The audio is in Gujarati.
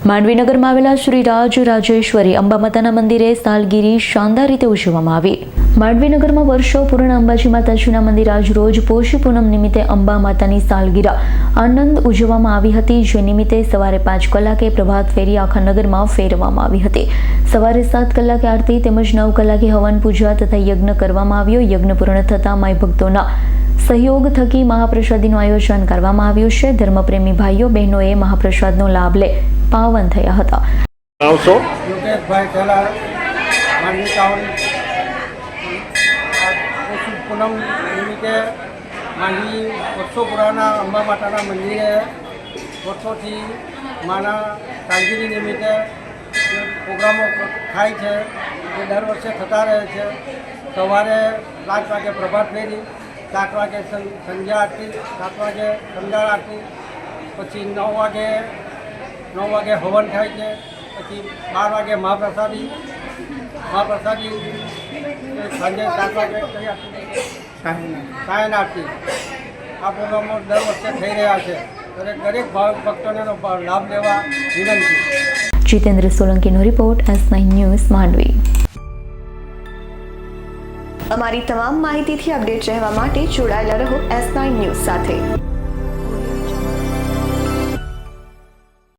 માંડવી નગરમાં આવેલા શ્રી રાજરાજેશ્વરી અંબા માતાના મંદિરે સાલગીરી શાનદાર રીતે ઉજવવામાં આવી. માંડવી નગરમાં વર્ષો પૂર્ણ અંબાજી માતાજીના મંદિર આજ રોજ પોષી પૂનમ નિમિત્તે અંબા માતાની સાલગીરા આનંદ ઉજવવામાં આવી હતી. જે નિમિત્તે સવારે 5 કલાકે પ્રભાત ફેરી આખા નગરમાં ફેરવવામાં આવી હતી. સવારે 7 કલાકે આરતી તેમજ 9 કલાકે હવન પૂજા તથા યજ્ઞ કરવામાં આવ્યો. યજ્ઞ પૂર્ણ થતા માઈ ભક્તોના સહયોગ થકી મહાપ્રસાદીનું આયોજન કરવામાં આવ્યું છે. ધર્મપ્રેમી ભાઈઓ બહેનોએ મહાપ્રસાદનો લાભ લે પાવન થયા હતા. યોગેશભાઈ ઠેલા, માંડવી ટાઉન. પોષી પૂનમ નિમિત્તે માંડવી વર્ષો પુરાના અંબા માતાના મંદિરે વર્ષોથી માના કામગીરી નિમિત્તે પ્રોગ્રામો થાય છે, જે દર વર્ષે થતા રહે છે. સવારે 5 વાગે પ્રભાત ફેરી, 7 વાગે સંધ્યા આરતી, 7 વાગે સંધ્યા આરતી, પછી 9 વાગે હવન થાય છે, પછી 12 વાગે મહાપ્રસાદી સાંજે 7 વાગે સાયન આરતી. આ પ્રોગ્રામો દર વર્ષે થઈ રહ્યા છે. દરેક ભક્તોને લાભ લેવા વિનંતી. જીતેન્દ્ર સોલંકીનો રિપોર્ટ, S9 ન્યૂઝ, માંડવી. અમારી તમામ માહિતીથી અપડેટ રહેવા માટે જોડાયેલા રહો S9 ન્યૂઝ સાથે.